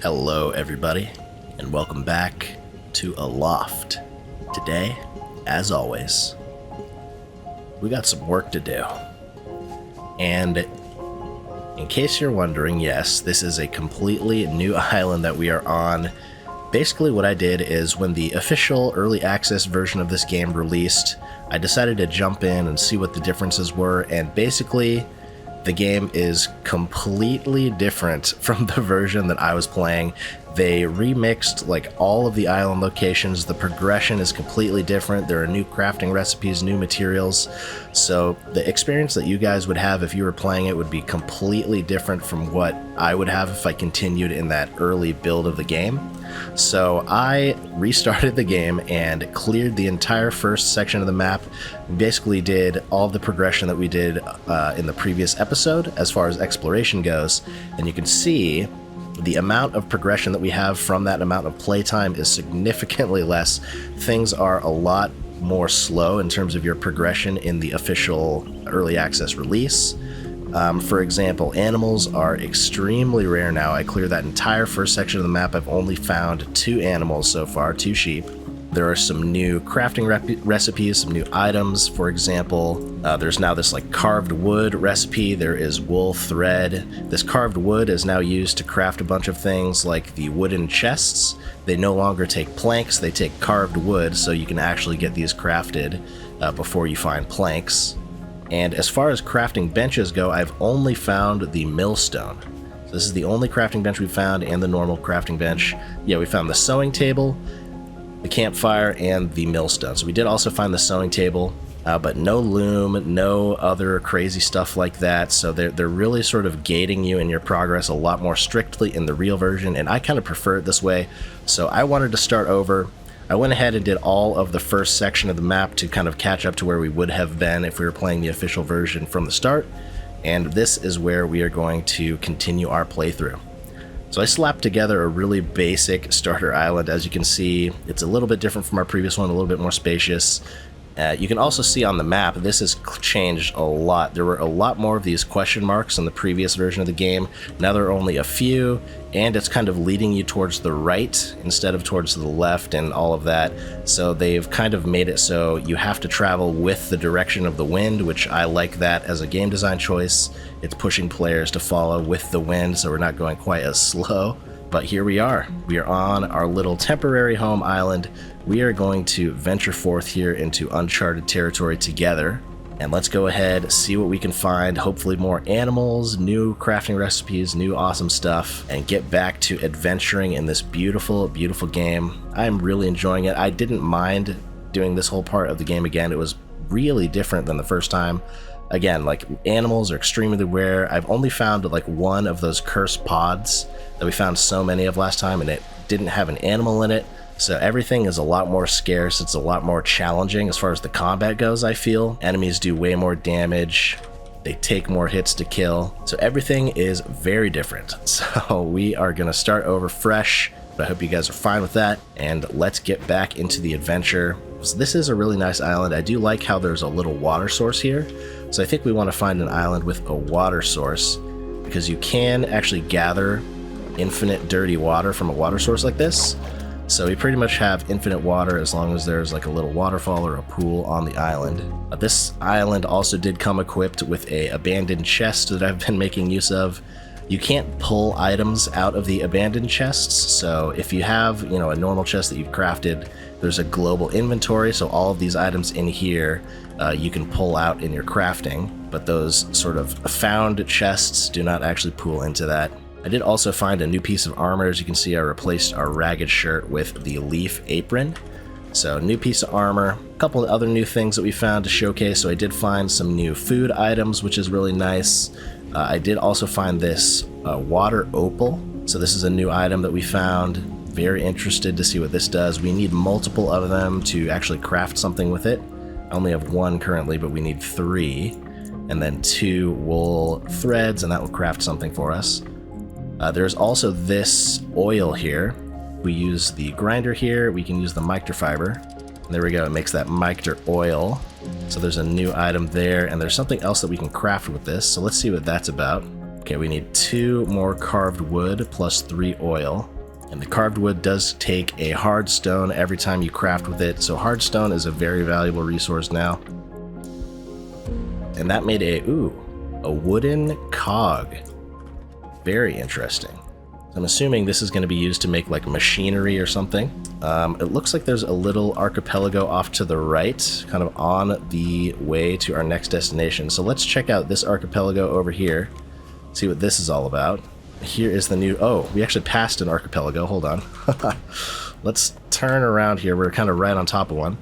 Hello everybody, and welcome back to Aloft. Today, as always, we got some work to do. And in case you're wondering, yes, this is a completely new island that we are on. Basically what I did is when the official early access version of this game released, I decided to jump in and see what the differences were, and basically the game is completely different from the version that I was playing. They remixed like all of the island locations. The progression is completely different. There are new crafting recipes, new materials. So the experience that you guys would have if you were playing it would be completely different from what I would have if I continued in that early build of the game. So I restarted the game and cleared the entire first section of the map. Basically did all of the progression that we did in the previous episode as far as exploration goes. And you can see the amount of progression that we have from that amount of playtime is significantly less. Things are a lot more slow in terms of your progression in the official early access release. For example, animals are extremely rare now. I cleared that entire first section of the map. I've only found 2 animals so far, 2 sheep. There are some new crafting recipes, some new items. For example, there's now this like carved wood recipe. There is wool thread. This carved wood is now used to craft a bunch of things like the wooden chests. They no longer take planks, they take carved wood, so you can actually get these crafted before you find planks. And as far as crafting benches go, I've only found the millstone. So this is the only crafting bench we found, and the normal crafting bench. Yeah, we found the sewing table, the campfire, and the millstone. So we did also find the sewing table, but no loom, no other crazy stuff like that. So they're really sort of gating you in your progress a lot more strictly in the real version, and I kind of prefer it this way. So I wanted to start over. I went ahead and did all of the first section of the map to kind of catch up to where we would have been if we were playing the official version from the start, and this is where we are going to continue our playthrough. So I slapped together a really basic starter island. As you can see, it's a little bit different from our previous one, a little bit more spacious. You can also see on the map, this has changed a lot. There were a lot more of these question marks in the previous version of the game. Now there are only a few, and it's kind of leading you towards the right instead of towards the left and all of that. So they've kind of made it so you have to travel with the direction of the wind, which I like that as a game design choice. It's pushing players to follow with the wind, so we're not going quite as slow. But here we are. We are on our little temporary home island. We are going to venture forth here into uncharted territory together. And let's go ahead, see what we can find. Hopefully more animals, new crafting recipes, new awesome stuff, and get back to adventuring in this beautiful, beautiful game. I'm really enjoying it. I didn't mind doing this whole part of the game again. It was really different than the first time. Again, like, animals are extremely rare. I've only found like one of those cursed pods that we found so many of last time, and it didn't have an animal in it. So everything is a lot more scarce. It's a lot more challenging as far as the combat goes, I feel. Enemies do way more damage. They take more hits to kill. So everything is very different. So we are going to start over fresh. But I hope you guys are fine with that, and let's get back into the adventure. So this is a really nice island. I do like how there's a little water source here. So I think we want to find an island with a water source, because you can actually gather infinite dirty water from a water source like this. So we pretty much have infinite water as long as there's like a little waterfall or a pool on the island. This island also did come equipped with a abandoned chest that I've been making use of. You can't pull items out of the abandoned chests, so if you have, a normal chest that you've crafted, there's a global inventory, so all of these items in here you can pull out in your crafting, but those sort of found chests do not actually pull into that. I did also find a new piece of armor. As you can see, I replaced our ragged shirt with the leaf apron. So new piece of armor, a couple of other new things that we found to showcase. So I did find some new food items, which is really nice. I did also find this water opal. So this is a new item that we found. Very interested to see what this does. We need multiple of them to actually craft something with it. I only have 1 currently, but we need 3. And then 2 wool threads, and that will craft something for us. There's also this oil here. We use the grinder here. We can use the microfiber. And there we go. It makes that micro oil. So there's a new item there, and there's something else that we can craft with this. So let's see what that's about. Okay, we need 2 more carved wood plus 3 oil. And the carved wood does take a hard stone every time you craft with it, so hard stone is a very valuable resource now. And that made a wooden cog. Very interesting. I'm assuming this is going to be used to make like machinery or something. It looks like there's a little archipelago off to the right, kind of on the way to our next destination. So let's check out this archipelago over here, see what this is all about. Here is the new... Oh, we actually passed an archipelago. Hold on. Let's turn around here. We're kind of right on top of one.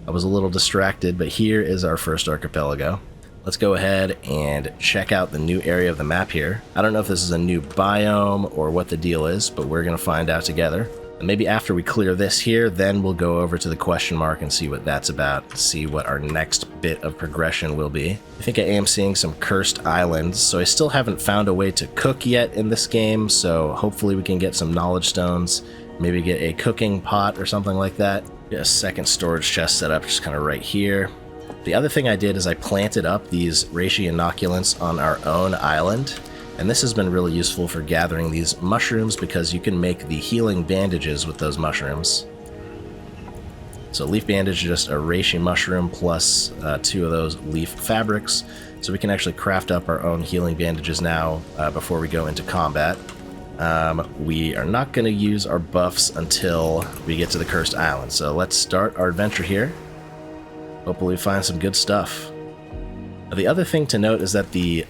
I was a little distracted, but here is our first archipelago. Let's go ahead and check out the new area of the map here. I don't know if this is a new biome or what the deal is, but we're going to find out together. And maybe after we clear this here, then we'll go over to the question mark and see what that's about, see what our next bit of progression will be. I think I am seeing some cursed islands, so I still haven't found a way to cook yet in this game, so hopefully we can get some knowledge stones, maybe get a cooking pot or something like that. Get a second storage chest set up just kind of right here. The other thing I did is I planted up these reishi inoculants on our own island, and this has been really useful for gathering these mushrooms because you can make the healing bandages with those mushrooms. So leaf bandage is just a reishi mushroom plus 2 of those leaf fabrics, so we can actually craft up our own healing bandages now before we go into combat. We are not going to use our buffs until we get to the Cursed Island, so let's start our adventure here. Hopefully we find some good stuff. Now, the other thing to note is that the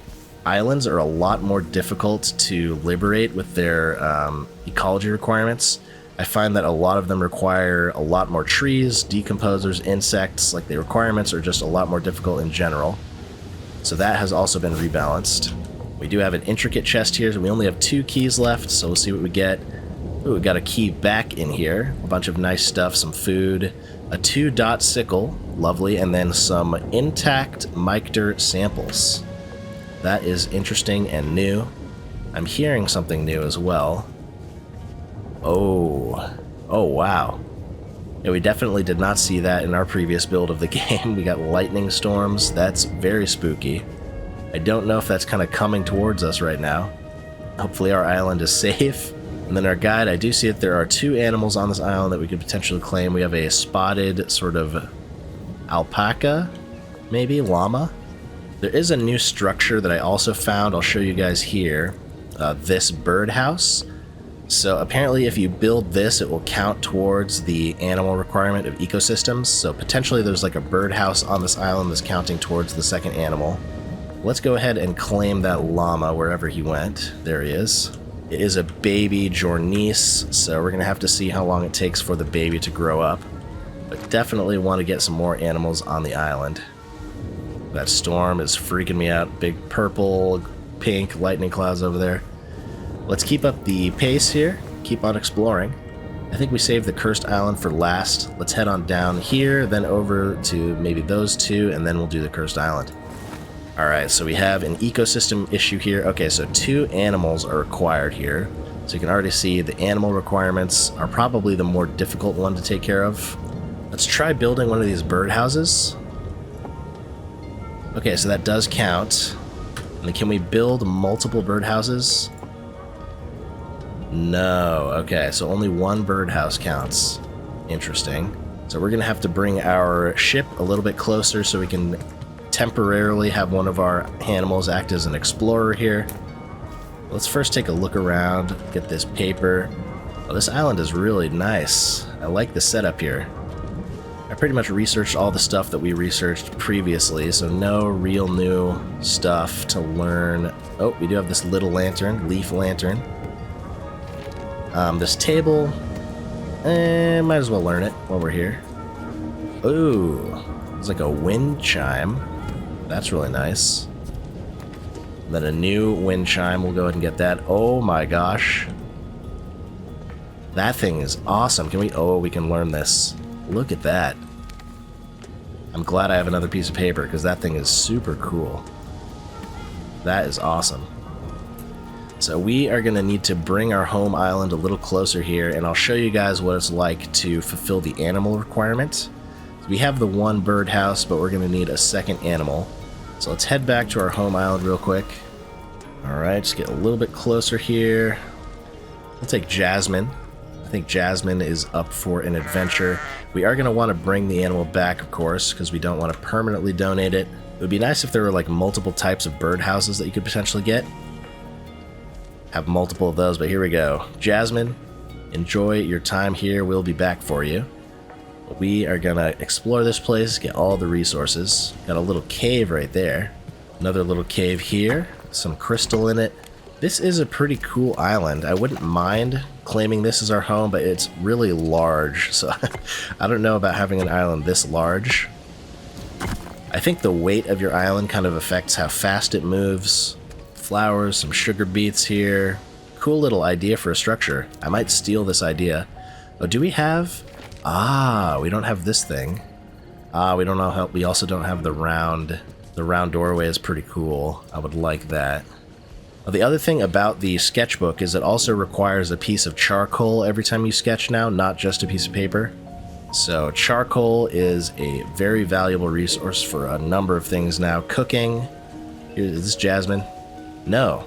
islands are a lot more difficult to liberate with their ecology requirements. I find that a lot of them require a lot more trees, decomposers, insects, like the requirements are just a lot more difficult in general. So that has also been rebalanced. We do have an intricate chest here, so we only have 2 keys left, so we'll see what we get. Ooh, we got a key back in here, a bunch of nice stuff, some food, a 2-dot sickle, lovely, and then some intact mic dirt samples. That is interesting and new. I'm hearing something new as well. Oh wow. Yeah, we definitely did not see that in our previous build of the game. We got lightning storms. That's very spooky. I don't know if that's kind of coming towards us right now. Hopefully our island is safe. And then our guide, I do see that there are 2 animals on this island that we could potentially claim. We have a spotted sort of alpaca, maybe, llama. There is a new structure that I also found. I'll show you guys here. This birdhouse. So apparently if you build this, it will count towards the animal requirement of ecosystems. So potentially there's like a birdhouse on this island that's counting towards the second animal. Let's go ahead and claim that llama wherever he went. There he is. It is a baby Jornice, so we're going to have to see how long it takes for the baby to grow up. But definitely want to get some more animals on the island. That storm is freaking me out. Big purple, pink lightning clouds over there. Let's keep up the pace here. Keep on exploring. I think we saved the Cursed Island for last. Let's head on down here, then over to maybe those 2, and then we'll do the Cursed Island. Alright, so we have an ecosystem issue here. Okay, so 2 animals are required here. So you can already see the animal requirements are probably the more difficult one to take care of. Let's try building one of these birdhouses. Okay, so that does count. And then can we build multiple birdhouses? No. Okay, so only 1 birdhouse counts. Interesting. So we're going to have to bring our ship a little bit closer so we can temporarily have one of our animals act as an explorer here. Let's first take a look around, get this paper. Oh, this island is really nice. I like the setup here. I pretty much researched all the stuff that we researched previously, so no real new stuff to learn. Oh, we do have this little lantern, leaf lantern. This table, might as well learn it while we're here. Ooh, it's like a wind chime. That's really nice. Then a new wind chime, we'll go ahead and get that. Oh my gosh. That thing is awesome. Can we, oh, we can learn this. Look at that. I'm glad I have another piece of paper because that thing is super cool. That is awesome. So we are going to need to bring our home island a little closer here, and I'll show you guys what it's like to fulfill the animal requirement. We have the 1 birdhouse, but we're going to need a second animal. So let's head back to our home island real quick. Alright, just get a little bit closer here. We'll take Jasmine. think Jasmine is up for an adventure. We are going to want to bring the animal back, of course, because we don't want to permanently donate it. It would be nice if there were like multiple types of birdhouses that you could potentially get. Have multiple of those, but here we go. Jasmine, enjoy your time here. We'll be back for you. We are going to explore this place, get all the resources. Got a little cave right there. Another little cave here. Some crystal in it. This is a pretty cool island. I wouldn't mind claiming this as our home, but it's really large, so I don't know about having an island this large. I think the weight of your island kind of affects how fast it moves. Flowers, some sugar beets here. Cool little idea for a structure. I might steal this idea. Oh, do we have... we don't have this thing. We don't know how... We also don't have the round... The round doorway is pretty cool. I would like that. The other thing about the sketchbook is it also requires a piece of charcoal every time you sketch now, not just a piece of paper. So charcoal is a very valuable resource for a number of things now. Cooking. Is this Jasmine? No.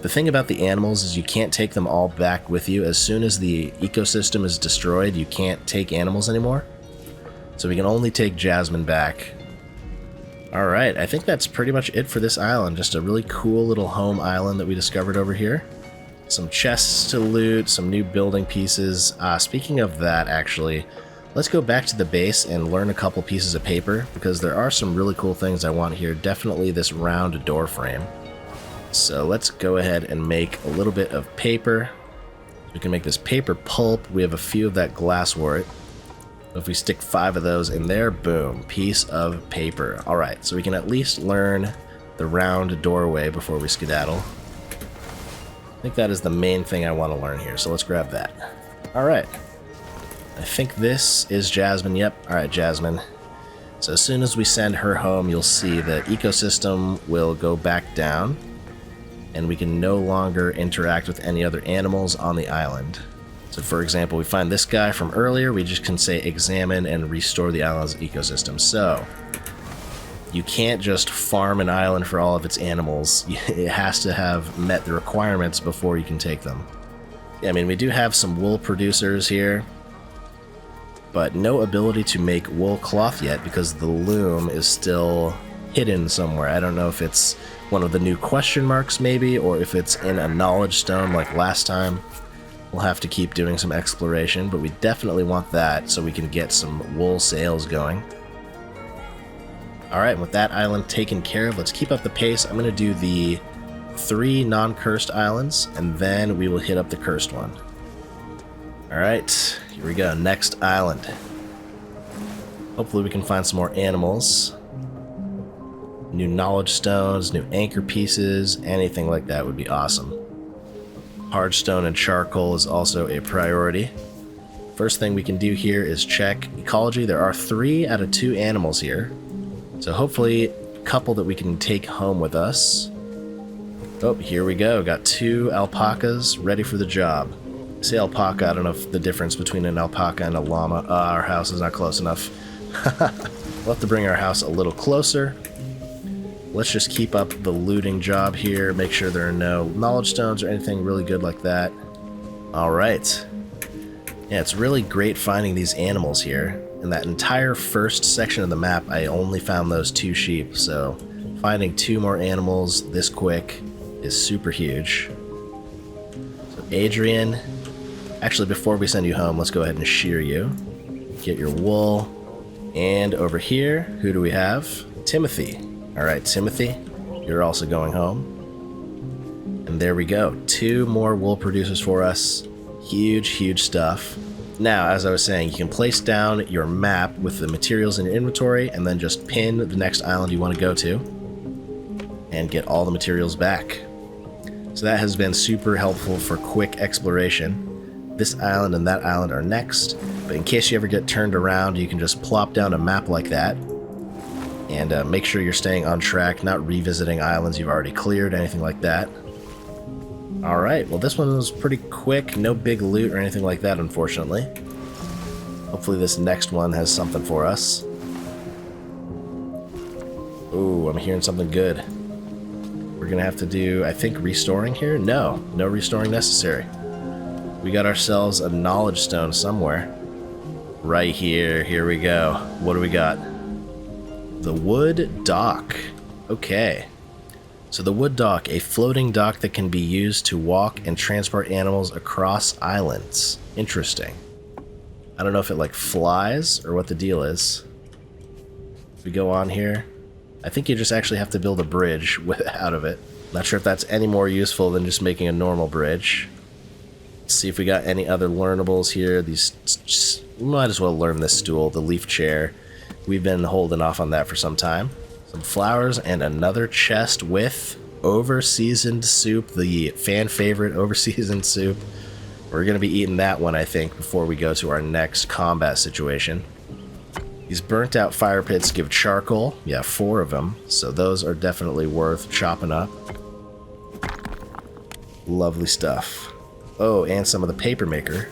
The thing about the animals is you can't take them all back with you. As soon as the ecosystem is destroyed, you can't take animals anymore. So we can only take Jasmine back. Alright, I think that's pretty much it for this island. Just a really cool little home island that we discovered over here. Some chests to loot, some new building pieces. Speaking of that, actually, let's go back to the base and learn a couple pieces of paper, because there are some really cool things I want here. Definitely this round door frame. So let's go ahead and make a little bit of paper. We can make this paper pulp. We have a few of that glasswort. If we stick 5 of those in there, boom, piece of paper. All right, so we can at least learn the round doorway before we skedaddle. I think that is the main thing I want to learn here, so let's grab that. All right, I think this is Jasmine. Yep, all right, Jasmine. So as soon as we send her home, you'll see the ecosystem will go back down, and we can no longer interact with any other animals on the island. So for example, we find this guy from earlier, we just can say examine and restore the island's ecosystem. So you can't just farm an island for all of its animals. It has to have met the requirements before you can take them. Yeah, I mean, we do have some wool producers here, but no ability to make wool cloth yet because the loom is still hidden somewhere. I don't know if it's one of the new question marks maybe, or if it's in a knowledge stone like last time. We'll have to keep doing some exploration, but we definitely want that so we can get some wool sales going. Alright, with that island taken care of, let's keep up the pace. I'm going to do the 3 non-cursed islands, and then we will hit up the cursed one. Alright, here we go. Next island. Hopefully we can find some more animals. New knowledge stones, new anchor pieces, anything like that would be awesome. Hardstone and charcoal is also a priority. First thing we can do here is check ecology. There are 3 out of 2 animals here. So hopefully a couple that we can take home with us. Oh, here we go. Got 2 alpacas ready for the job. I say alpaca, I don't know if the difference between an alpaca and a llama. Our house is not close enough. We'll have to bring our house a little closer. Let's just keep up the looting job here, make sure there are no knowledge stones or anything really good like that. Alright. Yeah, it's really great finding these animals here. In that entire first section of the map, I only found those 2 sheep, so finding 2 more animals this quick is super huge. So Adrian, actually before we send you home, let's go ahead and shear you. Get your wool. And over here, who do we have? Timothy. Alright, Timothy, you're also going home. And there we go. 2 more wool producers for us. Huge, huge stuff. Now, as I was saying, you can place down your map with the materials in your inventory and then just pin the next island you want to go to and get all the materials back. So that has been super helpful for quick exploration. This island and that island are next, but in case you ever get turned around, you can just plop down a map like that. And make sure you're staying on track, not revisiting islands you've already cleared, anything like that. Alright, well this one was pretty quick, no big loot or anything like that, unfortunately. Hopefully this next one has something for us. Ooh, I'm hearing something good. We're gonna have to do, I think, restoring here? No restoring necessary. We got ourselves a knowledge stone somewhere. Right here. Here we go. What do we got? The wood dock. Okay. So the wood dock, a floating dock that can be used to walk and transport animals across islands. Interesting. I don't know if it like flies or what the deal is. If we go on here, I think you just actually have to build a bridge out of it. Not sure if that's any more useful than just making a normal bridge. Let's see if we got any other learnables here. These, we might as well learn this stool, the leaf chair. We've been holding off on that for some time. Some flowers and another chest with over-seasoned soup, the fan favorite over-seasoned soup. We're going to be eating that one, I think, before we go to our next combat situation. These burnt out fire pits give charcoal. Yeah, 4 of them. So those are definitely worth chopping up. Lovely stuff. Oh, and some of the paper maker.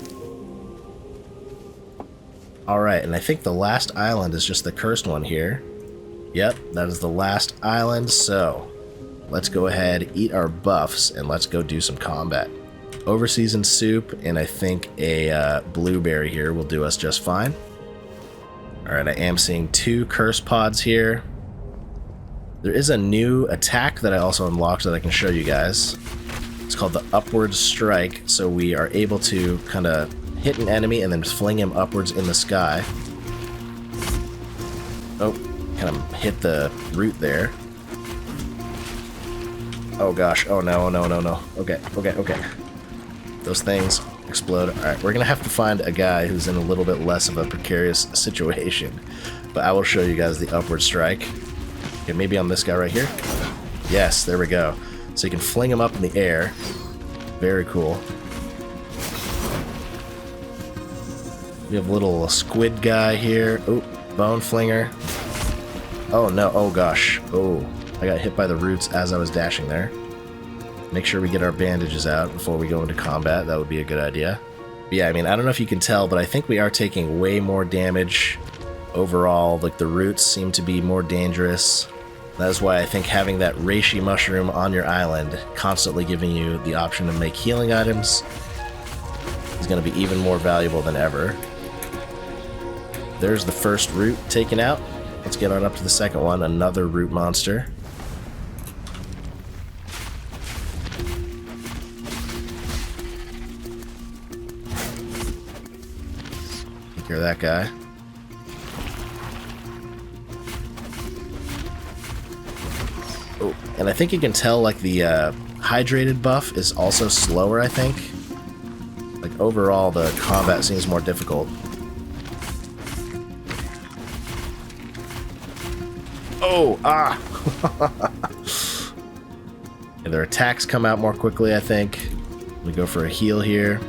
Alright, and I think the last island is just the cursed one here. Yep, that is the last island, so let's go ahead, eat our buffs, and let's go do some combat. Over-seasoned soup, and I think a blueberry here will do us just fine. Alright, I am seeing 2 curse pods here. There is a new attack that I also unlocked that I can show you guys. It's called the Upward Strike, so we are able to kind of hit an enemy and then fling him upwards in the sky. Oh, kind of hit the root there. Oh gosh, oh no, no, no, no. Okay, okay, okay. Those things explode. Alright, we're gonna have to find a guy who's in a little bit less of a precarious situation. But I will show you guys the Upward Strike. Okay, maybe on this guy right here. Yes, there we go. So you can fling him up in the air. Very cool. We have a little squid guy here. Oh, bone flinger. Oh no, oh gosh. Oh, I got hit by the roots as I was dashing there. Make sure we get our bandages out before we go into combat. That would be a good idea. But yeah, I mean, I don't know if you can tell, but I think we are taking way more damage overall. Like, the roots seem to be more dangerous. That is why I think having that reishi mushroom on your island, constantly giving you the option to make healing items, is going to be even more valuable than ever. There's the first root taken out. Let's get on up to the second one. Another root monster. Take care of that guy. Oh, and I think you can tell, like, the hydrated buff is also slower, I think. Like, overall, the combat seems more difficult. Oh, ah! And their attacks come out more quickly, I think. We go for a heal here.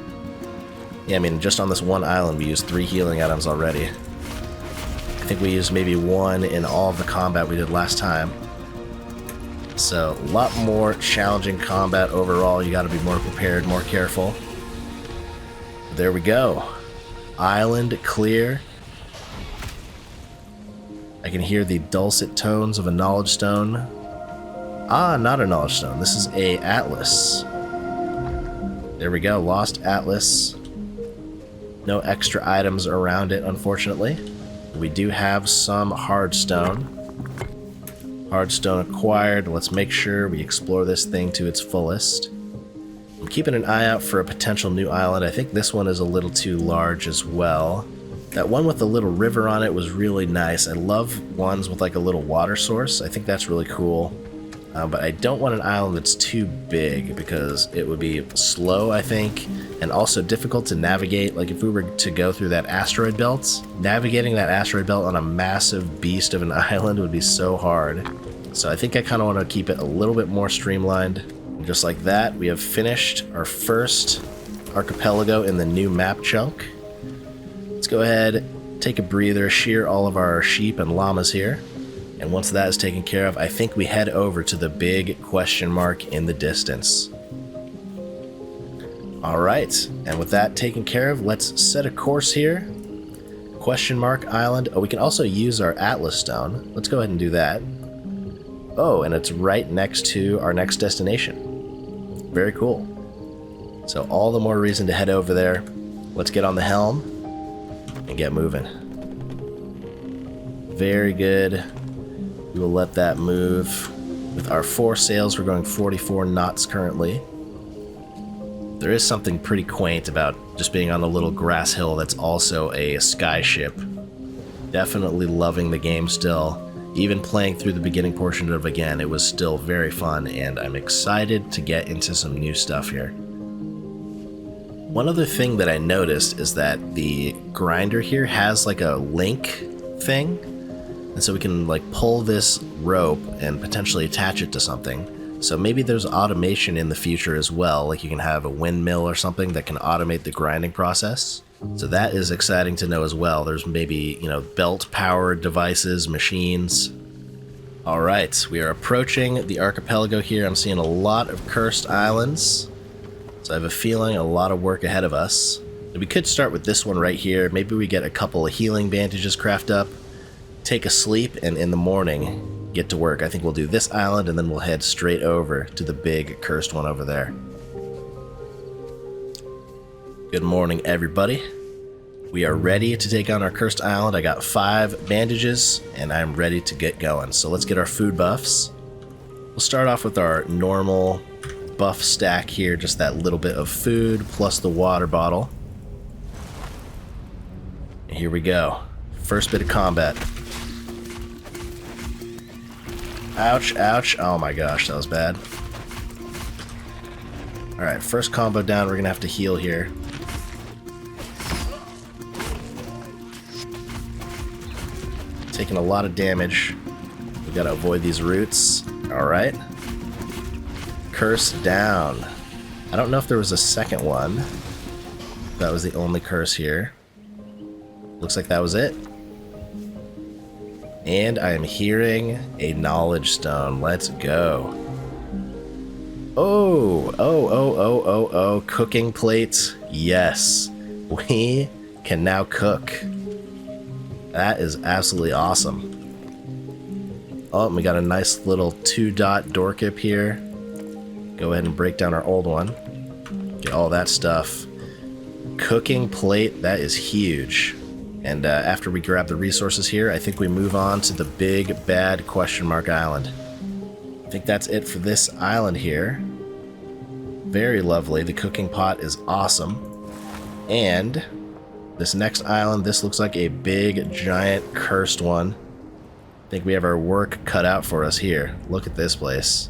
Yeah, I mean, just on this one island, we used 3 healing items already. I think we used maybe 1 in all of the combat we did last time. So, a lot more challenging combat overall. You gotta be more prepared, more careful. There we go. Island clear. I can hear the dulcet tones of a knowledge stone. Ah, not a knowledge stone. This is a atlas. There we go. Lost atlas. No extra items around it, unfortunately. We do have some hardstone. Hardstone acquired. Let's make sure we explore this thing to its fullest. I'm keeping an eye out for a potential new island. I think this one is a little too large as well. That one with the little river on it was really nice. I love ones with like a little water source. I think that's really cool. But I don't want an island that's too big because it would be slow, I think, and also difficult to navigate. Like if we were to go through that asteroid belt, navigating that asteroid belt on a massive beast of an island would be so hard. So I think I kind of want to keep it a little bit more streamlined. And just like that, we have finished our first archipelago in the new map chunk. Let's go ahead, take a breather, shear all of our sheep and llamas here. And once that is taken care of, I think we head over to the big question mark in the distance. Alright, and with that taken care of, let's set a course here. Question mark island. Oh, we can also use our atlas stone. Let's go ahead and do that. Oh, and it's right next to our next destination. Very cool. So all the more reason to head over there. Let's get on the helm and get moving. Very good. We will let that move. With our 4 sails, we're going 44 knots currently. There is something pretty quaint about just being on a little grass hill that's also a skyship. Definitely loving the game still. Even playing through the beginning portion of it again, it was still very fun, and I'm excited to get into some new stuff here. One other thing that I noticed is that the grinder here has like a link thing, and so we can like pull this rope and potentially attach it to something. So maybe there's automation in the future as well, like you can have a windmill or something that can automate the grinding process. So that is exciting to know as well. There's maybe, you know, belt-powered devices, machines. All right, we are approaching the archipelago here. I'm seeing a lot of cursed islands. So I have a feeling a lot of work ahead of us. And we could start with this one right here. Maybe we get a couple of healing bandages craft up, take a sleep, and in the morning, get to work. I think we'll do this island and then we'll head straight over to the big cursed one over there. Good morning, everybody. We are ready to take on our cursed island. I got 5 bandages and I'm ready to get going. So let's get our food buffs. We'll start off with our normal buff stack here, just that little bit of food plus the water bottle. Here we go. First bit of combat. Ouch, ouch. Oh my gosh, that was bad. Alright, first combo down, we're gonna have to heal here. Taking a lot of damage. We gotta avoid these roots. Alright. Curse down. I don't know if there was a second one. That was the only curse here. Looks like that was it. And I am hearing a knowledge stone. Let's go. Oh, cooking plates. Yes. We can now cook. That is absolutely awesome. Oh, and we got a nice little 2-dot door kip here. Go ahead and break down our old one. Get all that stuff. Cooking plate, that is huge. And after we grab the resources here, I think we move on to the big bad question mark island. I think that's it for this island here. Very lovely. The cooking pot is awesome. And this next island, this looks like a big, giant, cursed one. I think we have our work cut out for us here. Look at this place.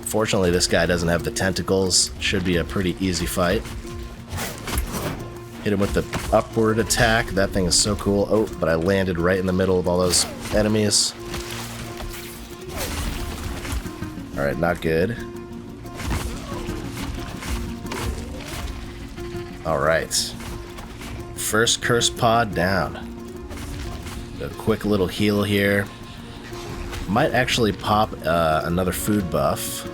Fortunately, this guy doesn't have the tentacles. Should be a pretty easy fight. Hit him with the upward attack. That thing is so cool. Oh, but I landed right in the middle of all those enemies. Alright, not good. Alright. First curse pod down. A quick little heal here. Might actually pop another food buff.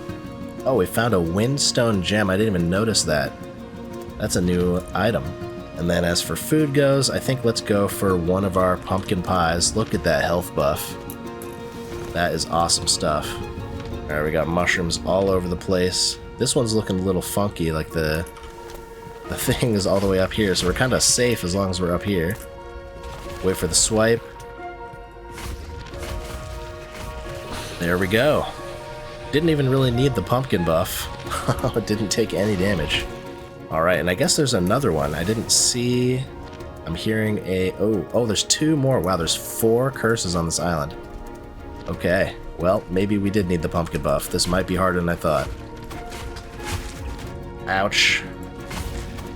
Oh, we found a windstone gem. I didn't even notice that. That's a new item. And then as for food goes, I think let's go for one of our pumpkin pies. Look at that health buff. That is awesome stuff. Alright, we got mushrooms all over the place. This one's looking a little funky, like the thing is all the way up here, so we're kind of safe as long as we're up here. Wait for the swipe. There we go. Didn't even really need the pumpkin buff. It didn't take any damage. Alright, and I guess there's another one. I didn't see... I'm hearing a... Oh, there's 2 more. Wow, there's 4 curses on this island. Okay, well, maybe we did need the pumpkin buff. This might be harder than I thought. Ouch.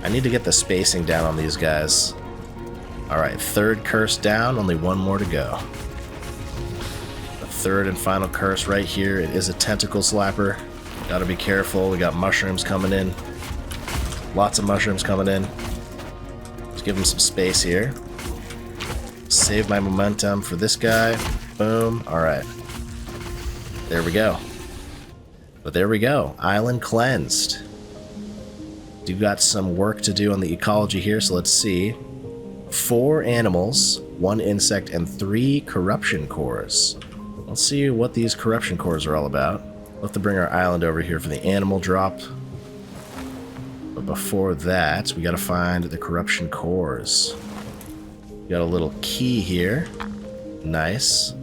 I need to get the spacing down on these guys. Alright, 3rd curse down, only 1 more to go. The 3rd and final curse right here. It is a tentacle slapper. Gotta be careful. We got mushrooms coming in. Lots of mushrooms coming in. Let's give him some space here. Save my momentum for this guy. Boom. Alright. There we go. But there we go. Island cleansed. We've got some work to do on the ecology here, so let's see. 4 animals, 1 insect, and 3 corruption cores. Let's see what these corruption cores are all about. We'll have to bring our island over here for the animal drop. But before that, we gotta find the corruption cores. We got a little key here. Nice.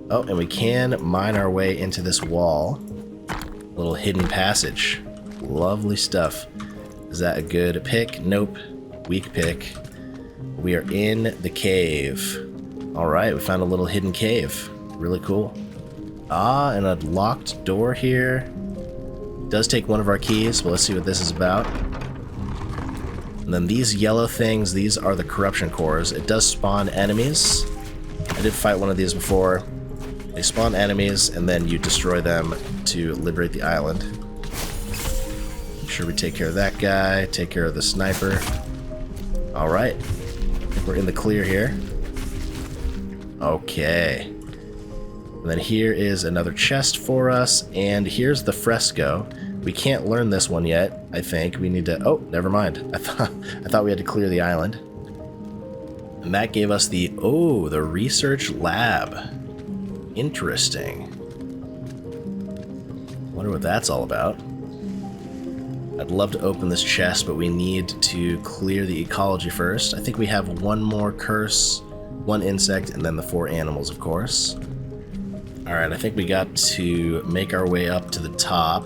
Oh, and we can mine our way into this wall. Little hidden passage. Lovely stuff. Is that a good pick? Nope. Weak pick. We are in the cave. Alright, we found a little hidden cave. Really cool. Ah, and a locked door here. Does take one of our keys, but let's see what this is about. And then these yellow things, these are the corruption cores. It does spawn enemies. I did fight one of these before. They spawn enemies, and then you destroy them to liberate the island. Make sure we take care of that guy, take care of the sniper. Alright. I think we're in the clear here. Okay. And then here is another chest for us, and here's the fresco. We can't learn this one yet, I think. We need to... Oh, never mind. I thought we had to clear the island. And that gave us the... Oh, the research lab. Interesting. Wonder what that's all about. I'd love to open this chest, but we need to clear the ecology first. I think we have one more curse, one insect, and then the 4 animals, of course. Alright, I think we got to make our way up to the top.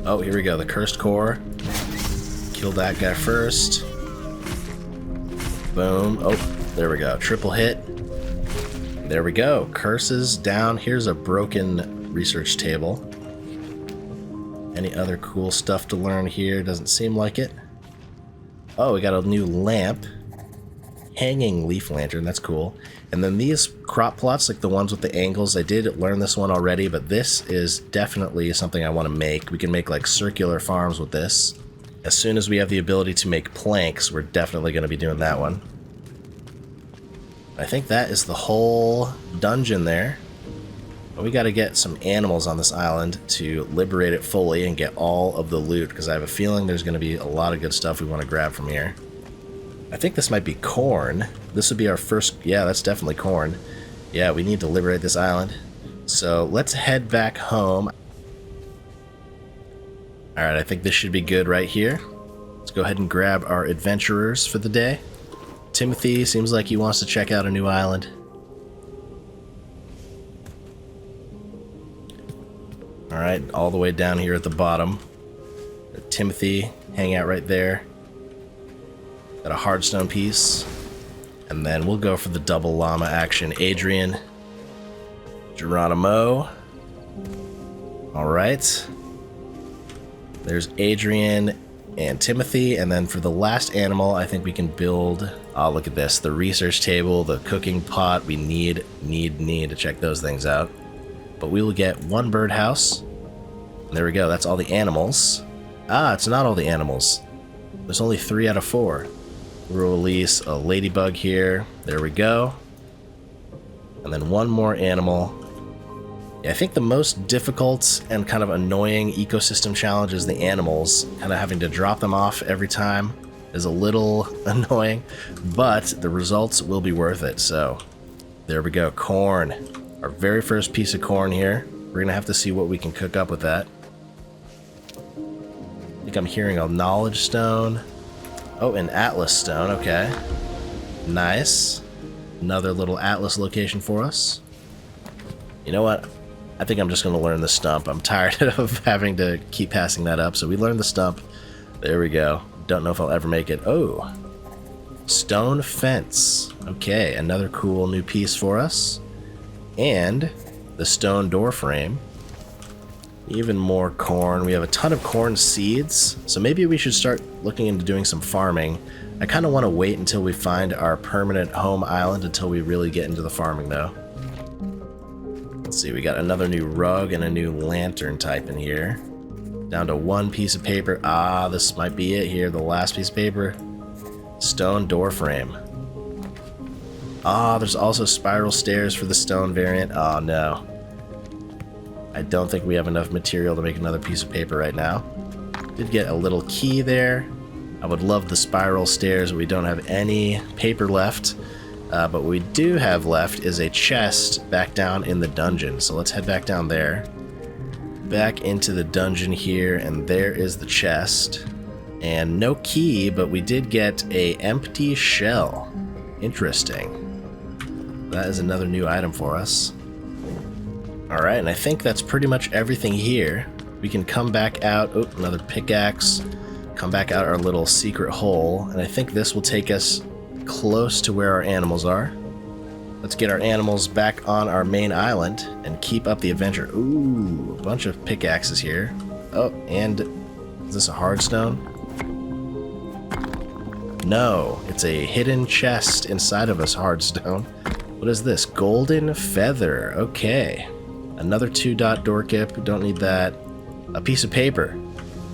Oh, here we go, the cursed core. Kill that guy first. Boom. Oh, there we go. Triple hit. There we go. Curses down. Here's a broken research table. Any other cool stuff to learn here? Doesn't seem like it. Oh, we got a new lamp. Hanging leaf lantern. That's cool. And then these crop plots, like the ones with the angles, I did learn this one already, but this is definitely something I want to make. We can make like circular farms with this. As soon as we have the ability to make planks, we're definitely going to be doing that one. I think that is the whole dungeon there. But we got to get some animals on this island to liberate it fully and get all of the loot, because I have a feeling there's going to be a lot of good stuff we want to grab from here. I think this might be corn. This would be our first... Yeah, that's definitely corn. Yeah, we need to liberate this island. So let's head back home. Alright, I think this should be good right here. Let's go ahead and grab our adventurers for the day. Timothy seems like he wants to check out a new island. Alright, all the way down here at the bottom. Timothy, hang out right there. Got a hardstone piece. And then we'll go for the double llama action. Adrian. Geronimo. Alright. There's Adrian and Timothy. And then for the last animal, I think we can build... Oh, look at this. The research table, the cooking pot. We need to check those things out. But we will get one birdhouse. There we go. That's all the animals. Ah, it's not all the animals. There's only 3 out of 4. We'll release a ladybug here. There we go. And then one more animal. Yeah, I think the most difficult and kind of annoying ecosystem challenge is the animals. Kind of having to drop them off every time is a little annoying, but the results will be worth it. So there we go. Corn. Our very first piece of corn here. We're going to have to see what we can cook up with that. I think I'm hearing a knowledge stone. Oh, an atlas stone. Okay. Nice. Another little atlas location for us. You know what? I think I'm just going to learn the stump. I'm tired of having to keep passing that up. So we learned the stump. There we go. Don't know if I'll ever make it. Oh. Stone fence. Okay, another cool new piece for us. And the stone door frame. Even more corn. We have a ton of corn seeds, so maybe we should start looking into doing some farming. I kind of want to wait until we find our permanent home island until we really get into the farming, though. Let's see, we got another new rug and a new lantern type in here. Down to 1 piece of paper. Ah, this might be it here, the last piece of paper. Stone door frame. Ah, there's also spiral stairs for the stone variant. Oh, no. I don't think we have enough material to make another piece of paper right now. Did get a little key there. I would love the spiral stairs, but we don't have any paper left. But what we do have left is a chest back down in the dungeon. So let's head back down there. Back into the dungeon here, and there is the chest. And no key, but we did get a empty shell. Interesting. That is another new item for us. Alright, and I think that's pretty much everything here. We can come back out. Oh, another pickaxe. Come back out our little secret hole. And I think this will take us close to where our animals are. Let's get our animals back on our main island and keep up the adventure. Ooh, a bunch of pickaxes here. Oh, and is this a hard stone? No, it's a hidden chest inside of us hard stone. What is this? Golden feather. Okay. Another 2-dot door kip. Don't need that. A piece of paper.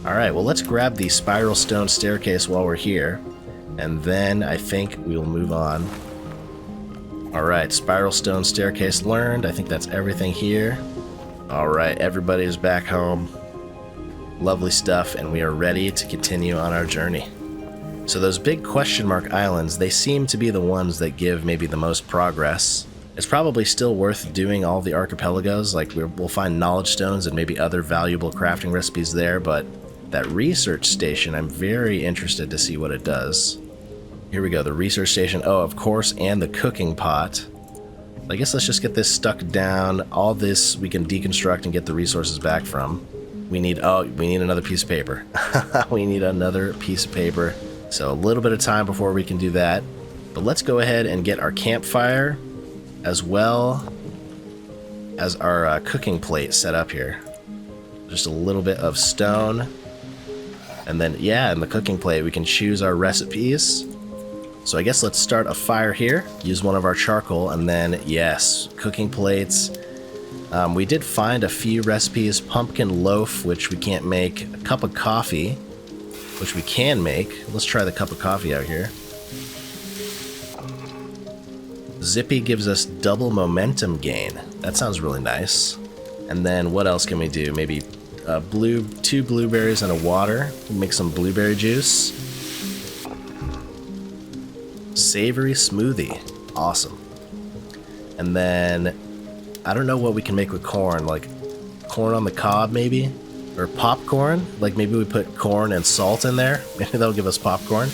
Alright, well let's grab the spiral stone staircase while we're here. And then I think we'll move on. Alright, spiral stone staircase learned. I think that's everything here. Alright, everybody is back home. Lovely stuff, and we are ready to continue on our journey. So those big question mark islands, they seem to be the ones that give maybe the most progress. It's probably still worth doing all the archipelagos, like we'll find knowledge stones and maybe other valuable crafting recipes there, but that research station, I'm very interested to see what it does. Here we go, the research station. Oh, of course, and the cooking pot. I guess let's just get this stuck down. All this we can deconstruct and get the resources back from. We need another piece of paper. We need another piece of paper. So a little bit of time before we can do that. But let's go ahead and get our campfire as well as our cooking plate set up here. Just a little bit of stone. And then, yeah, in the cooking plate we can choose our recipes. So I guess let's start a fire here, use one of our charcoal, and then, yes, cooking plates. We did find a few recipes. Pumpkin loaf, which we can't make. A cup of coffee, which we can make. Let's try the cup of coffee out here. Zippy gives us double momentum gain. That sounds really nice. And then what else can we do? Maybe 2 blueberries and a water. Make some blueberry juice. Savory smoothie. Awesome. And then I don't know what we can make with corn, like corn on the cob maybe, or popcorn. Like maybe we put corn and salt in there. Maybe that'll give us popcorn.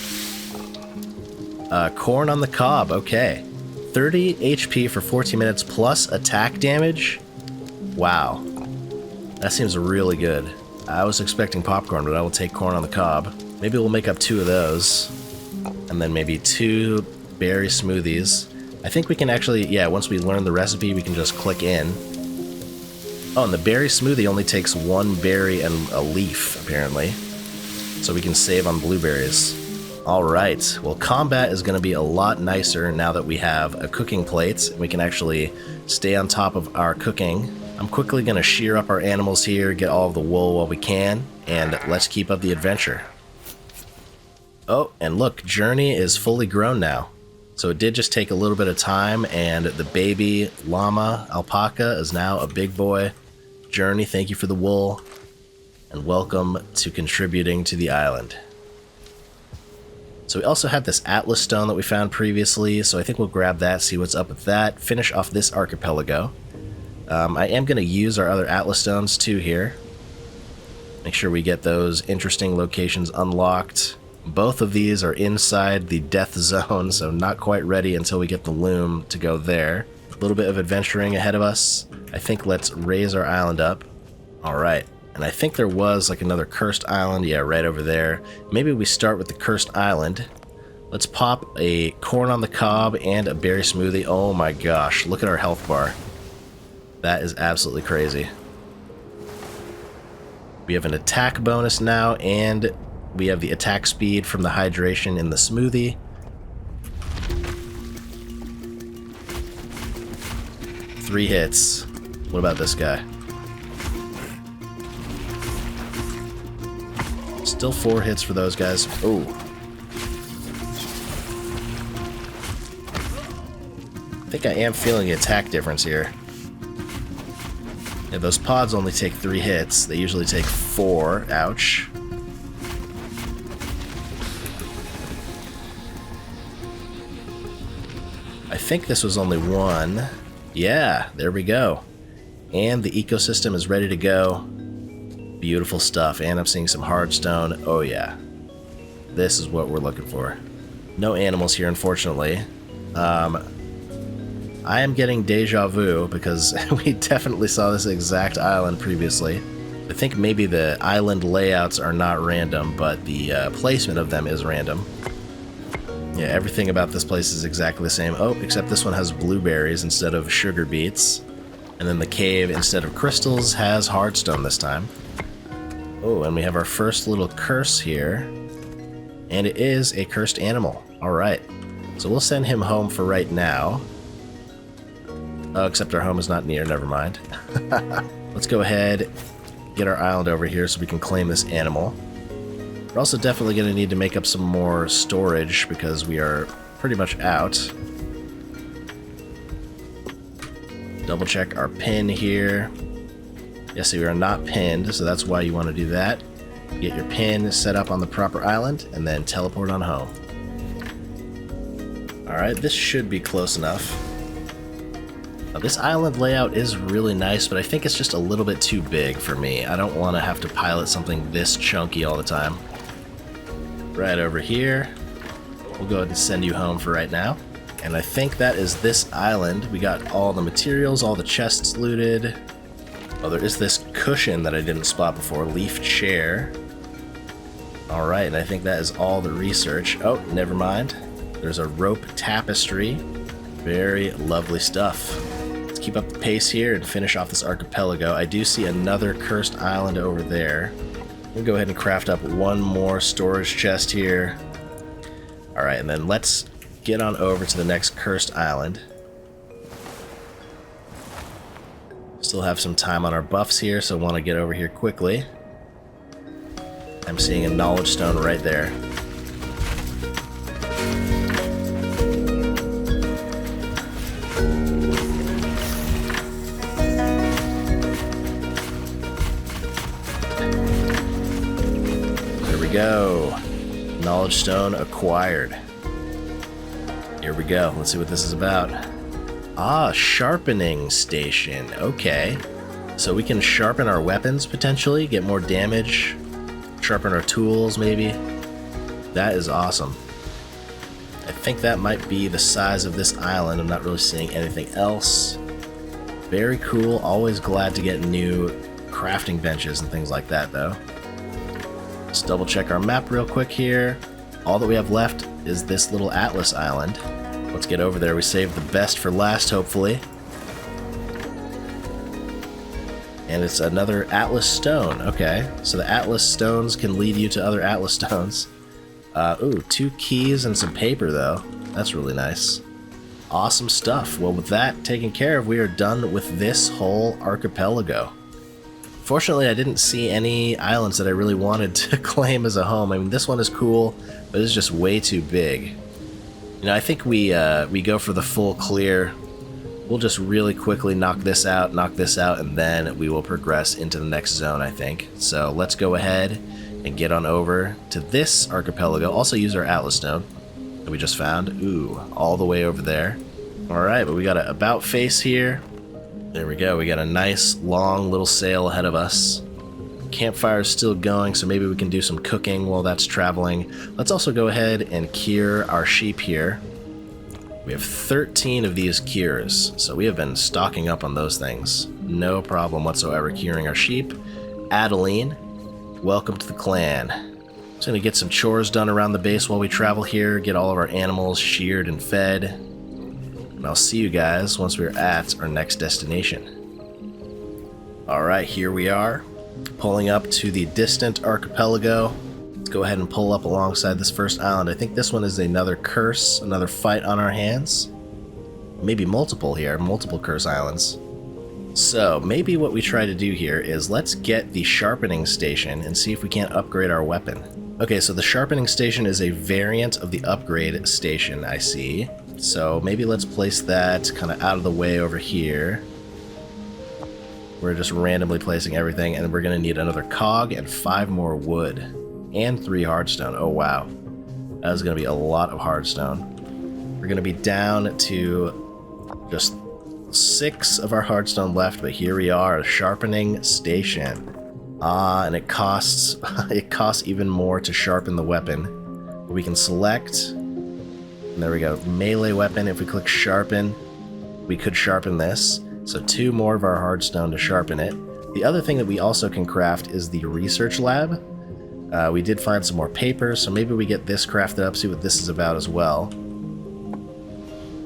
Corn on the cob. Okay. 30 HP for 14 minutes plus attack damage. Wow. That seems really good. I was expecting popcorn, but I will take corn on the cob. Maybe we'll make up 2 of those. And then maybe 2 berry smoothies. I think we can actually, yeah, once we learn the recipe, we can just click in. Oh, and the berry smoothie only takes 1 berry and a leaf, apparently. So we can save on blueberries. Alright, well combat is going to be a lot nicer now that we have a cooking plate. We can actually stay on top of our cooking. I'm quickly going to shear up our animals here, get all of the wool while we can, and let's keep up the adventure. Oh, and look, Journey is fully grown now. So it did just take a little bit of time, and the baby llama alpaca is now a big boy. Journey, thank you for the wool, and welcome to contributing to the island. So we also have this Atlas stone that we found previously, so I think we'll grab that, see what's up with that, finish off this archipelago. I am going to use our other Atlas stones too here. Make sure we get those interesting locations unlocked. Both of these are inside the death zone, so not quite ready until we get the loom to go there. A little bit of adventuring ahead of us. I think let's raise our island up. Alright, and I think there was like another cursed island, yeah, right over there. Maybe we start with the cursed island. Let's pop a corn on the cob and a berry smoothie. Oh my gosh, look at our health bar. That is absolutely crazy. We have an attack bonus now, and we have the attack speed from the hydration in the smoothie. Three hits. What about this guy? Still 4 hits for those guys. Oh. I think I am feeling the attack difference here. Yeah, those pods only take 3 hits. They usually take 4. Ouch. I think this was only one. Yeah, there we go. And the ecosystem is ready to go. Beautiful stuff. And I'm seeing some hardstone. Oh yeah. This is what we're looking for. No animals here, unfortunately. I am getting deja vu because we definitely saw this exact island previously. I think maybe the island layouts are not random, but the placement of them is random. Yeah, everything about this place is exactly the same. Oh, except this one has blueberries instead of sugar beets. And then the cave, instead of crystals, has hardstone this time. Oh, and we have our first little curse here. And it is a cursed animal. Alright. So we'll send him home for right now. Oh, except our home is not near, never mind. Let's go ahead, get our island over here so we can claim this animal. We're also definitely going to need to make up some more storage because we are pretty much out. Double check our pin here. Yes, we are not pinned, so that's why you want to do that. Get your pin set up on the proper island and then teleport on home. Alright, this should be close enough. Now, this island layout is really nice, but I think it's just a little bit too big for me. I don't want to have to pilot something this chunky all the time. Right over here. We'll go ahead and send you home for right now. And I think that is this island. We got all the materials, all the chests looted. Oh, there is this cushion that I didn't spot before. Leaf chair. Alright, and I think that is all the research. Oh, never mind. There's a rope tapestry. Very lovely stuff. Let's keep up the pace here and finish off this archipelago. I do see another cursed island over there. We'll go ahead and craft up one more storage chest here. Alright, and then let's get on over to the next cursed island. Still have some time on our buffs here, so want to get over here quickly. I'm seeing a knowledge stone right there. There we go. Knowledge stone acquired. Here we go. Let's see what this is about. Ah, sharpening station. Okay. So we can sharpen our weapons potentially, get more damage, sharpen our tools maybe. That is awesome. I think that might be the size of this island. I'm not really seeing anything else. Very cool. Always glad to get new crafting benches and things like that though. Let's double check our map real quick here. All that we have left is this little Atlas island. Let's get over there. We saved the best for last, hopefully. And it's another Atlas stone. Okay, so the Atlas stones can lead you to other Atlas stones. Ooh, 2 keys and some paper, though. That's really nice. Awesome stuff. Well, with that taken care of, we are done with this whole archipelago. Fortunately, I didn't see any islands that I really wanted to claim as a home. I mean, this one is cool, but it's just way too big. You know, I think we go for the full clear. We'll just really quickly knock this out, and then we will progress into the next zone, I think. So let's go ahead and get on over to this archipelago. Also use our Atlas stone that we just found. Ooh, all the way over there. Alright, but we got an about face here. There we go. We got a nice, long little sail ahead of us. Campfire is still going, so maybe we can do some cooking while that's traveling. Let's also go ahead and cure our sheep here. We have 13 of these cures, so we have been stocking up on those things. No problem whatsoever curing our sheep. Adeline, welcome to the clan. Just gonna get some chores done around the base while we travel here, get all of our animals sheared and fed. And I'll see you guys once we're at our next destination. Alright, here we are. Pulling up to the distant archipelago. Let's go ahead and pull up alongside this first island. I think this one is another curse, another fight on our hands. Maybe multiple here, multiple curse islands. So maybe what we try to do here is let's get the sharpening station and see if we can't upgrade our weapon. Okay, so the sharpening station is a variant of the upgrade station, I see. So maybe let's place that kind of out of the way over here. We're just randomly placing everything, and we're going to need another cog and 5 more wood. And 3 hardstone. Oh, wow. That is going to be a lot of hardstone. We're going to be down to Just 6 of our hardstone left, but here we are, a sharpening station. Ah, and it costs it costs even more to sharpen the weapon. But we can select, and there we go, melee weapon. If we click sharpen, we could sharpen this. So 2 more of our hardstone to sharpen it. The other thing that we also can craft is the research lab. We did find some more paper, so maybe we get this crafted up, see what this is about as well.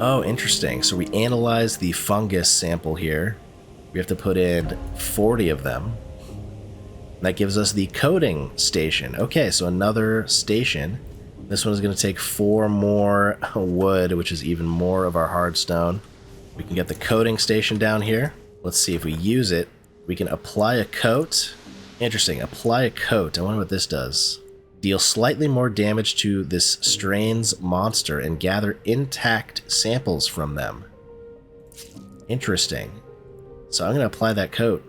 Oh, interesting. So we analyze the fungus sample here. We have to put in 40 of them. That gives us the coding station. Okay, so another station. This one is going to take 4 more wood, which is even more of our hardstone. We can get the coding station down here. Let's see if we use it. We can apply a coat. Interesting, apply a coat. I wonder what this does. Deal slightly more damage to this strain's monster and gather intact samples from them. Interesting. So I'm going to apply that coat.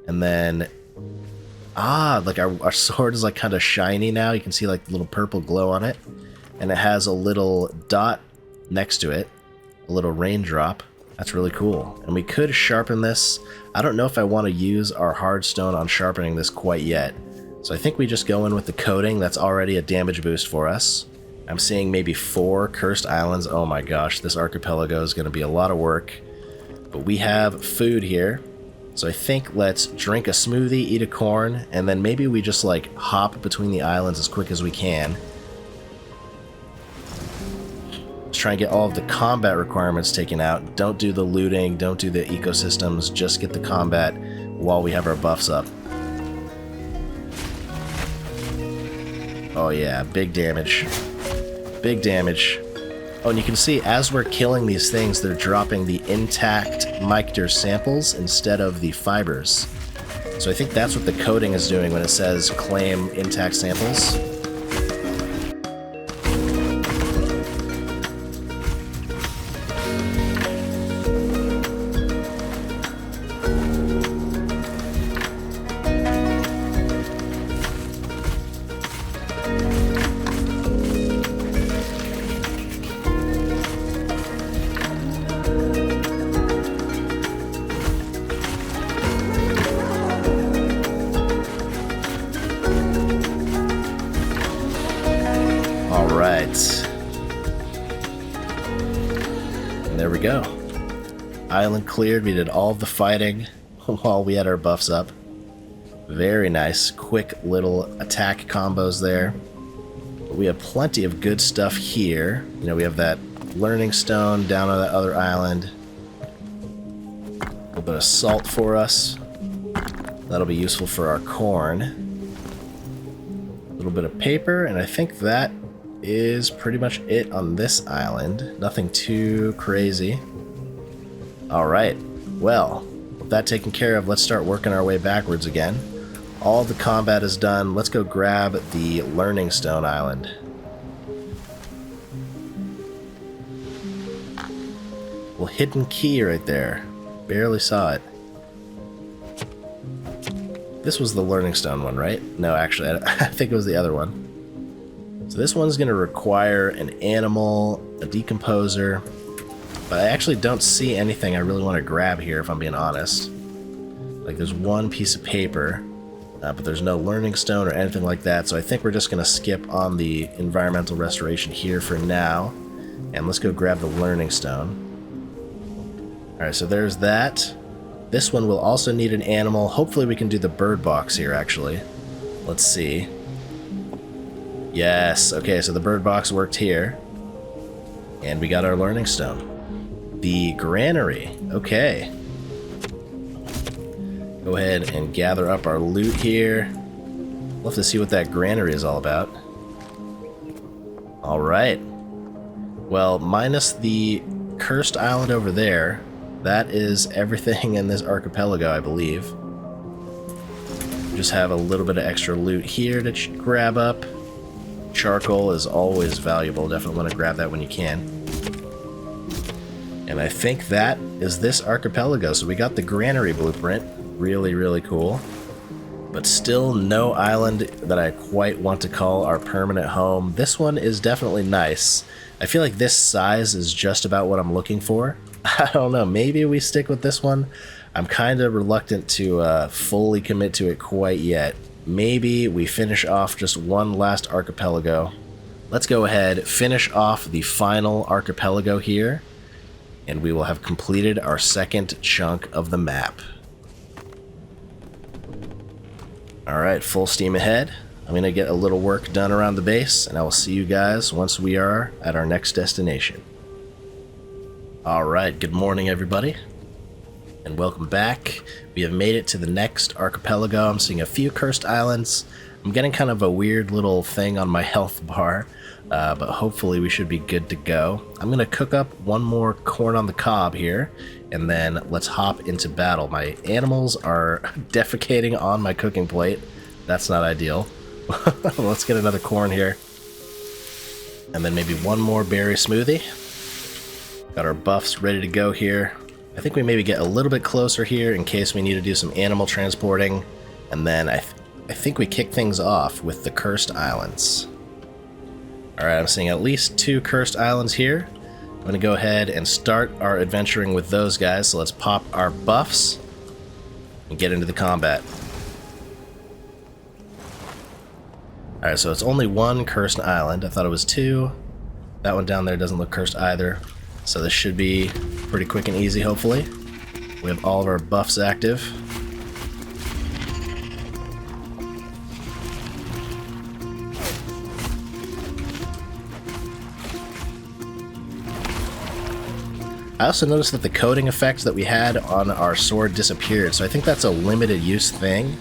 And then... Ah, like our sword is like kind of shiny now. You can see like the little purple glow on it. And it has a little dot next to it. A little raindrop. That's really cool. And we could sharpen this. I don't know if I want to use our hardstone on sharpening this quite yet. So I think we just go in with the coating. That's already a damage boost for us. I'm seeing maybe 4 cursed islands. Oh my gosh, this archipelago is going to be a lot of work. But we have food here. So I think let's drink a smoothie, eat a corn, and then maybe we just like hop between the islands as quick as we can. Let's try and get all of the combat requirements taken out. Don't do the looting, don't do the ecosystems, just get the combat while we have our buffs up. Oh yeah, big damage. Big damage. Oh, and you can see as we're killing these things, they're dropping the intact Mycter samples instead of the fibers. So I think that's what the coding is doing when it says claim intact samples. And there we go. Island cleared. We did all of the fighting while we had our buffs up. Very nice. Quick little attack combos there. But we have plenty of good stuff here. You know, we have that learning stone down on that other island. A little bit of salt for us. That'll be useful for our corn. A little bit of paper, and I think that is pretty much it on this island. Nothing too crazy. Alright, well, with that taken care of, let's start working our way backwards again. All the combat is done. Let's go grab the Learning Stone Island. Well, hidden key right there. Barely saw it. This was the Learning Stone one, right? No, actually, I think it was the other one. So this one's going to require an animal, a decomposer, but I actually don't see anything I really want to grab here, if I'm being honest. Like, there's one piece of paper, but there's no learning stone or anything like that, so I think we're just going to skip on the environmental restoration here for now, and let's go grab the learning stone. Alright, so there's that. This one will also need an animal. Hopefully we can do the bird box here, actually. Let's see. Yes, okay, so the bird box worked here. And we got our learning stone. The granary, okay. Go ahead and gather up our loot here. We'll have to see what that granary is all about. Alright. Well, minus the cursed island over there, that is everything in this archipelago, I believe. Just have a little bit of extra loot here to grab up. Charcoal is always valuable. Definitely want to grab that when you can. And I think that is this archipelago. So we got the granary blueprint. Really, really cool. but still no island that I quite want to call our permanent home. This one is definitely nice. I feel like this size is just about what I'm looking for. I don't know, maybe we stick with this one. I'm kind of reluctant to fully commit to it quite yet. Maybe we finish off just one last archipelago. Let's go ahead, finish off the final archipelago here, and we will have completed our second chunk of the map. Alright, full steam ahead. I'm going to get a little work done around the base, and I will see you guys once we are at our next destination. Alright, good morning everybody, and welcome back. We have made it to the next archipelago. I'm seeing a few cursed islands. I'm getting kind of a weird little thing on my health bar, but hopefully we should be good to go. I'm going to cook up one more corn on the cob here, and then let's hop into battle. My animals are defecating on my cooking plate. That's not ideal. Let's get another corn here. And then maybe one more berry smoothie. Got our buffs ready to go here. I think we maybe get a little bit closer here in case we need to do some animal transporting. And then I think we kick things off with the cursed islands. Alright, I'm seeing at least 2 cursed islands here. I'm going to go ahead and start our adventuring with those guys. So let's pop our buffs and get into the combat. Alright, so it's only 1 cursed island. I thought it was 2. That one down there doesn't look cursed either. So this should be pretty quick and easy, hopefully. We have all of our buffs active. I also noticed that the coating effect that we had on our sword disappeared, so I think that's a limited use thing.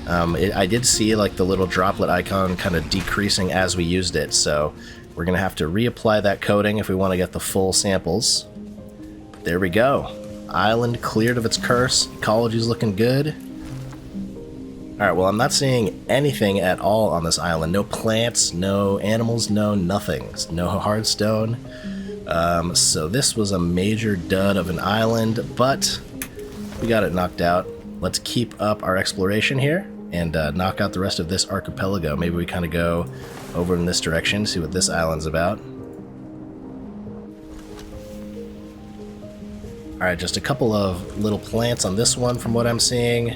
I did see like the little droplet icon kind of decreasing as we used it, so we're going to have to reapply that coating if we want to get the full samples. But there we go. Island cleared of its curse. Ecology's looking good. Alright, well, I'm not seeing anything at all on this island. No plants, no animals, no nothing. No hard stone. So this was a major dud of an island, but we got it knocked out. Let's keep up our exploration here and knock out the rest of this archipelago. Maybe we kind of go over in this direction, see what this island's about. Alright, just a couple of little plants on this one from what I'm seeing.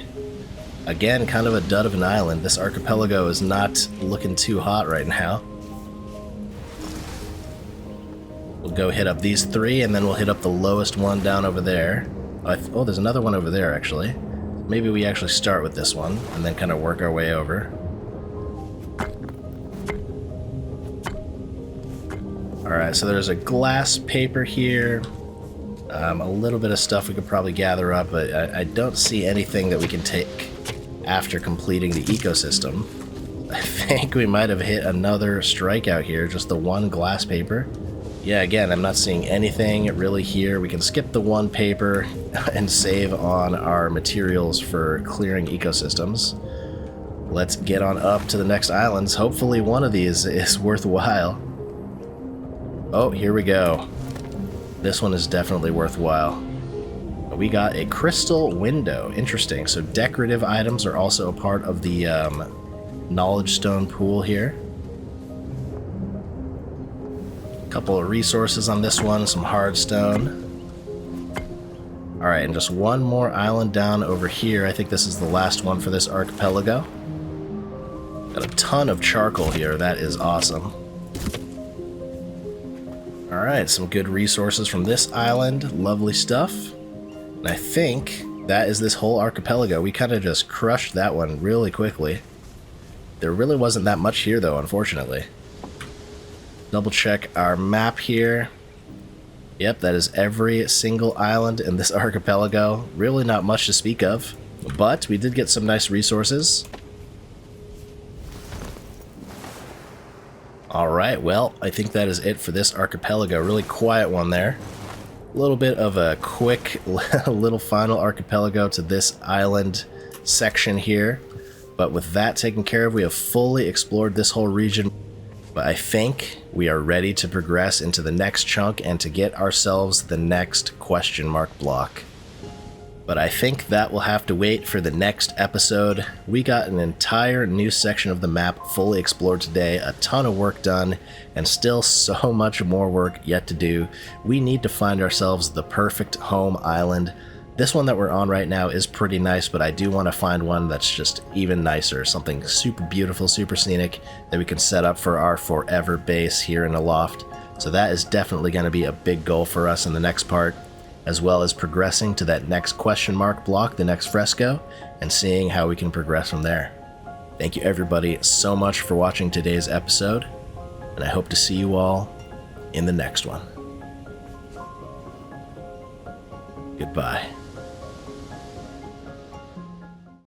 Again, kind of a dud of an island. This archipelago is not looking too hot right now. We'll go hit up these 3, and then we'll hit up the lowest one down over there. Oh, there's another one over there, actually. Maybe we actually start with this one, and then kind of work our way over. Alright, so there's a glass paper here. A little bit of stuff we could probably gather up, but I don't see anything that we can take after completing the ecosystem. I think we might have hit another strikeout here, just the 1 glass paper. Yeah, again, I'm not seeing anything really here. We can skip the 1 paper and save on our materials for clearing ecosystems. Let's get on up to the next islands. Hopefully one of these is worthwhile. Oh, here we go. This one is definitely worthwhile. We got a crystal window. Interesting. So decorative items are also a part of the knowledge stone pool here. Couple of resources on this one, some hard stone. Alright, and just one more island down over here. I think this is the last one for this archipelago. Got a ton of charcoal here, that is awesome. Alright, some good resources from this island, lovely stuff. And I think that is this whole archipelago. We kind of just crushed that one really quickly. There really wasn't that much here though, unfortunately. Double check our map here. Yep, that is every single island in this archipelago. Really not much to speak of, but we did get some nice resources. Alright, well, I think that is it for this archipelago. Really quiet one there. A little bit of a quick little final archipelago to this island section here. But with that taken care of, we have fully explored this whole region. But I think we are ready to progress into the next chunk and to get ourselves the next question mark block. But I think that will have to wait for the next episode. We got an entire new section of the map fully explored today, a ton of work done, and still so much more work yet to do. We need to find ourselves the perfect home island. This one that we're on right now is pretty nice, but I do want to find one that's just even nicer, something super beautiful, super scenic, that we can set up for our forever base here in Aloft. So that is definitely going to be a big goal for us in the next part, as well as progressing to that next question mark block, the next fresco, and seeing how we can progress from there. Thank you everybody so much for watching today's episode, and I hope to see you all in the next one. Goodbye.